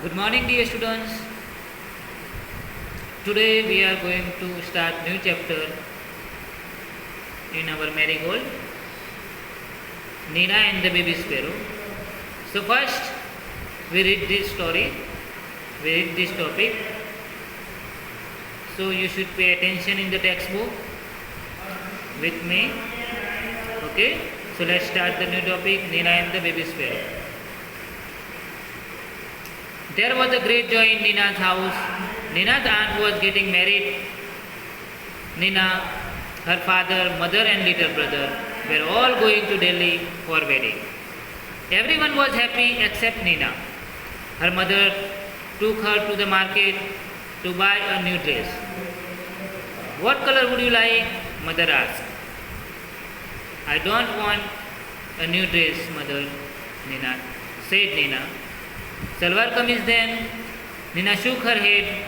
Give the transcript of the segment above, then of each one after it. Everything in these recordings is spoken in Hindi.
Good morning, dear students. Today we are going to start new chapter in our marigold, Nina and the baby sparrow. So first, we read this story. We read this topic. So you should pay attention in the textbook with me. Okay. So let's start the new topic, Nina and the baby sparrow. There was a great joy in Nina's house. Nina's aunt was getting married. Nina, her father, mother and little brother were all going to Delhi for wedding. Everyone was happy except Nina. Her mother took her to the market to buy a new dress. What color would you like? Mother asked. I don't want a new dress, mother, said Nina. Salwar kameez then? Nina shook her head.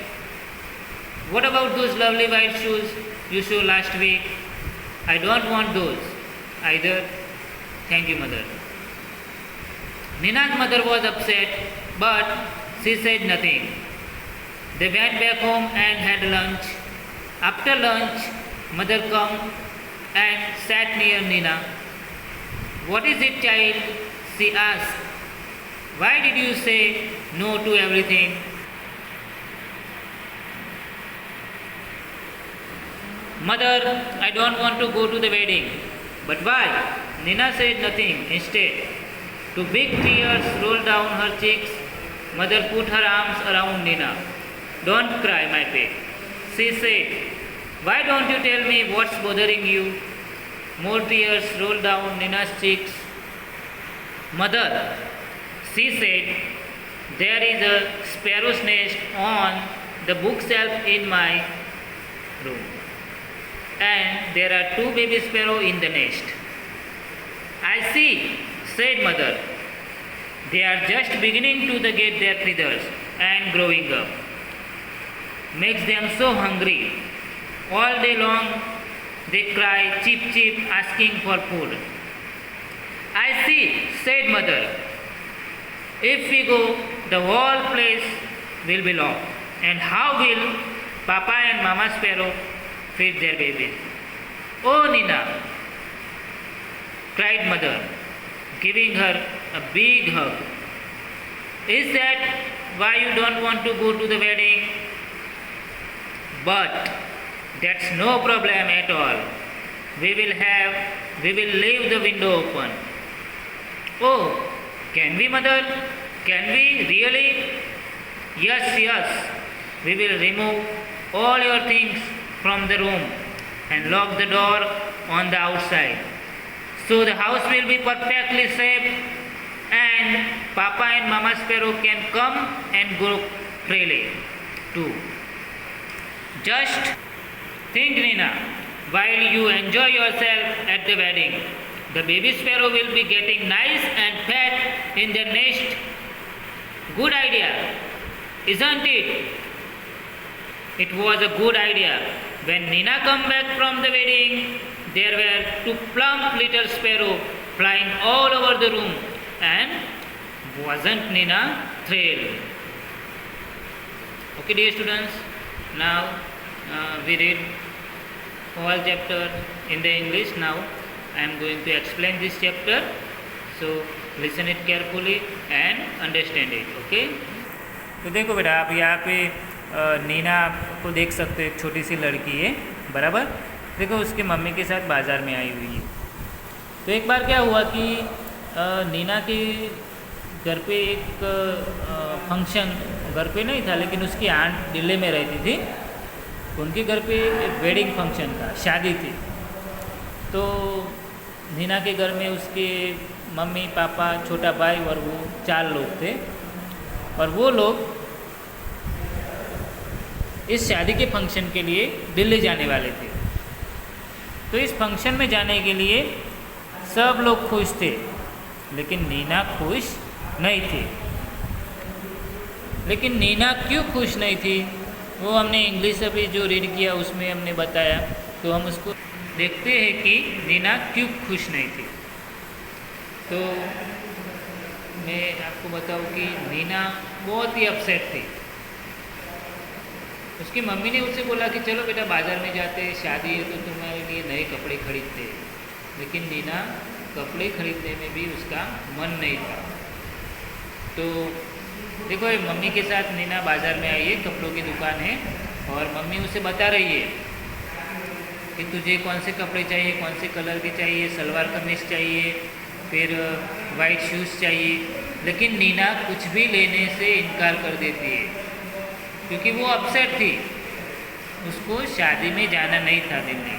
What about those lovely white shoes you showed last week? I don't want those either. Thank you, mother. Nina's mother was upset, but she said nothing. They went back home and had lunch. After lunch, mother came and sat near Nina. What is it, child? She asked. Why did you say no to everything? Mother, I don't want to go to the wedding. But why? Nina said nothing. Instead, two big tears rolled down her cheeks. Mother put her arms around Nina. Don't cry, my pet. She said, why don't you tell me what's bothering you? More tears rolled down Nina's cheeks. Mother, she said, there is a sparrow's nest on the bookshelf in my room. And there are two baby sparrows in the nest. I see, said mother. They are just beginning to get their feathers and growing up. Makes them so hungry. All day long they cry cheep cheep asking for food. I see, said mother. If we go, the whole place will be locked. And how will Papa and Mama Sparrow feed their babies? Oh, Nina, cried mother, giving her a big hug. Is that why you don't want to go to the wedding? But that's no problem at all. We will leave the window open. Oh, can we, mother? Can we really? Yes. We will remove all your things from the room and lock the door on the outside. So the house will be perfectly safe and Papa and Mama Sparrow can come and go freely too. Just think, Nina, while you enjoy yourself at the wedding, the baby sparrow will be getting nice and fat in their nest. Good idea, isn't it? It was a good idea. When Nina came back from the wedding, there were two plump little sparrows flying all over the room. And wasn't Nina thrilled? Okay, dear students, now we read whole chapter in the English. Now I am going to explain this chapter. So listen it carefully and understand it. Okay? तो देखो बेटा, आप यहाँ पे नीना को देख सकते हो, एक छोटी सी लड़की है, बराबर। देखो उसके मम्मी के साथ बाज़ार में आई हुई है। तो एक बार क्या हुआ कि नीना के घर पे एक फंक्शन, घर पे नहीं था लेकिन उसकी आंट दिल्ली में रहती थी, उनके घर पे एक वेडिंग फंक्शन था, शादी थी। तो नीना के घर में उसके मम्मी पापा छोटा भाई और वो 4 लोग थे। और वो लोग इस शादी के फंक्शन के लिए दिल्ली जाने वाले थे। तो इस फंक्शन में जाने के लिए सब लोग खुश थे, लेकिन नीना खुश नहीं थी। लेकिन नीना क्यों खुश नहीं थी, वो हमने इंग्लिश अभी जो रीड किया उसमें हमने बताया। तो हम उसको देखते हैं कि नीना क्यों खुश नहीं थी। तो मैं आपको बताऊं कि नीना बहुत ही अपसेट थी। उसकी मम्मी ने उससे बोला कि चलो बेटा बाज़ार में जाते हैं, शादी है तो तुम्हारे लिए नए कपड़े खरीदते हैं। लेकिन नीना कपड़े खरीदने में भी उसका मन नहीं था। तो देखो ये मम्मी के साथ नीना बाज़ार में आई है, कपड़ों की दुकान है, और मम्मी उसे बता रही है कि तुझे कौन से कपड़े चाहिए, कौन से कलर के चाहिए, सलवार कमीज चाहिए, फिर वाइट शूज़ चाहिए। लेकिन नीना कुछ भी लेने से इनकार कर देती है क्योंकि वो अपसेट थी, उसको शादी में जाना नहीं था दिल्ली।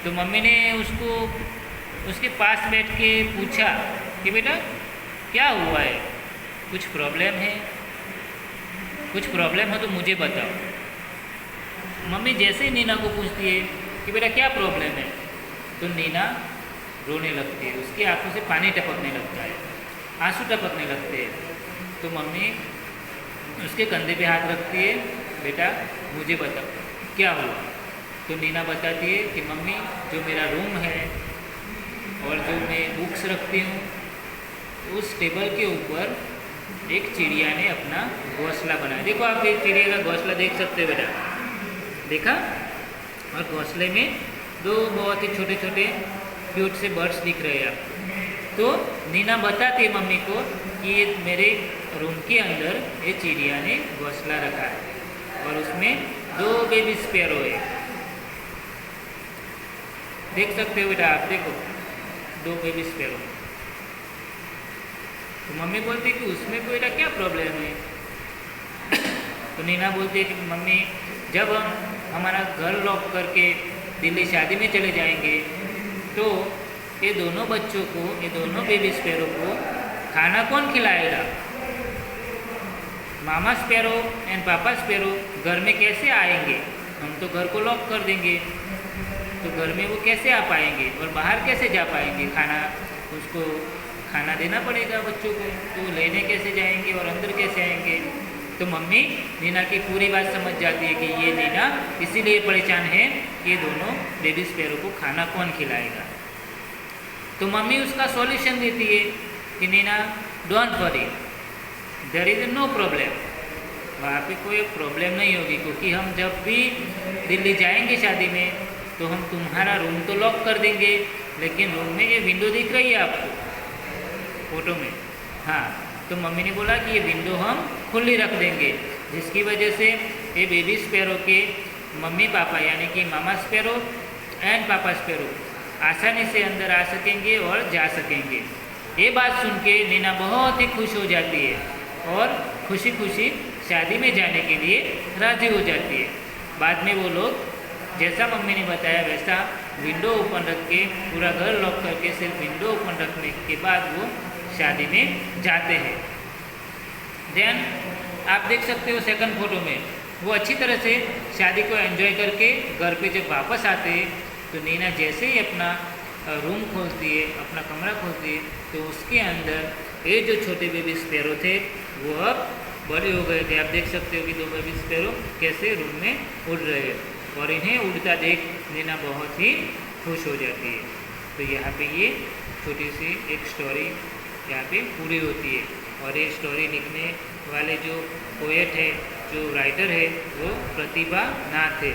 तो मम्मी ने उसको उसके पास बैठ के पूछा कि बेटा क्या हुआ है, कुछ प्रॉब्लम है? कुछ प्रॉब्लम हो तो मुझे बताओ। मम्मी जैसे ही नीना को पूछती है कि बेटा क्या प्रॉब्लम है, तो नीना रोने लगती है, उसकी आंखों से पानी टपकने लगता है, आंसू टपकने लगते हैं। तो मम्मी उसके कंधे पे हाथ रखती है, बेटा मुझे बताओ क्या हुआ। तो नीना बताती है कि मम्मी जो मेरा रूम है और जो मैं बुक्स रखती हूँ, उस टेबल के ऊपर एक चिड़िया ने अपना घोंसला बनाया। देखो आप एक चिड़िया का घोंसला देख सकते हो बेटा, देखा? और घोंसले में दो बहुत ही छोटे छोटे क्यूट से बर्ड्स दिख रहे हैं आपको। तो नीना बताती है मम्मी को कि ये मेरे रूम के अंदर ये चिड़िया ने घोंसला रखा है और उसमें 2 बेबी स्पैरो है। देख सकते हो बेटा आप, देखो 2 बेबी स्पैरो। तो मम्मी बोलती है कि उसमें कोई बेटा क्या प्रॉब्लम है? तो नीना बोलती है कि मम्मी जब हम हमारा घर लॉक करके दिल्ली शादी में चले जाएंगे तो ये दोनों बच्चों को, ये दोनों बेबी स्पैरो को खाना कौन खिलाएगा? मामा स्पैरो एंड पापा स्पैरो घर में कैसे आएंगे? हम तो घर को लॉक कर देंगे, तो घर में वो कैसे आ पाएंगे और बाहर कैसे जा पाएंगे? उसको खाना देना पड़ेगा बच्चों को, तो लेने कैसे जाएंगे और अंदर कैसे आएंगे? तो मम्मी नीना की पूरी बात समझ जाती है कि ये नीना इसीलिए परेशान है कि ये दोनों बेबी स्पैरो को खाना कौन खिलाएगा। तो मम्मी उसका सॉल्यूशन देती है कि Neena don't worry, there is no problem, वहाँ पे कोई प्रॉब्लम नहीं होगी, क्योंकि हम जब भी दिल्ली जाएंगे शादी में तो हम तुम्हारा रूम तो लॉक कर देंगे, लेकिन रूम में ये विंडो दिख रही है आपको फोटो में, हाँ। तो मम्मी ने बोला कि ये विंडो हम खुली रख देंगे, जिसकी वजह से ये बेबी स्पैरो के मम्मी पापा यानी कि मामा स्पैरो एंड पापा स्पैरो आसानी से अंदर आ सकेंगे और जा सकेंगे। ये बात सुन के नीना बहुत ही खुश हो जाती है और खुशी खुशी शादी में जाने के लिए राजी हो जाती है। बाद में वो लोग जैसा मम्मी ने बताया वैसा विंडो ओपन रख के, पूरा घर लॉक करके सिर्फ विंडो ओपन रखने के बाद वो शादी में जाते हैं। देन आप देख सकते हो सेकंड फोटो में वो अच्छी तरह से शादी को एंजॉय करके घर पे जब वापस आते हैं तो नीना जैसे ही अपना रूम खोलती है, अपना कमरा खोलती है, तो उसके अंदर ये जो छोटे बेबी स्पैरो थे वो अब बड़े हो गए थे। आप देख सकते हो कि 2 बेबी स्पैरो कैसे रूम में उड़ रहे हैं और इन्हें उड़ता देख नीना बहुत ही खुश हो जाती है। तो यहाँ पे ये छोटी सी एक स्टोरी यहाँ पे पूरी होती है और ये स्टोरी लिखने वाले जो पोएट है, जो राइटर है, वो प्रतिभा नाथ है,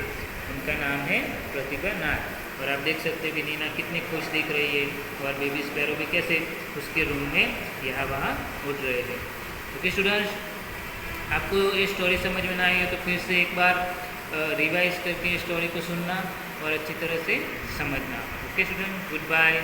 उनका नाम है प्रतिभा नाथ। और आप देख सकते हो कि नीना कितनी खुश दिख रही है और बेबी स्पैरो भी कैसे उसके रूम में यहाँ वहाँ उड़ रहे थे। ओके स्टूडेंट्स, आपको ये स्टोरी समझ में ना आई है तो फिर से एक बार रिवाइज करके स्टोरी को सुनना और अच्छी तरह से समझना। Okay student, good bye.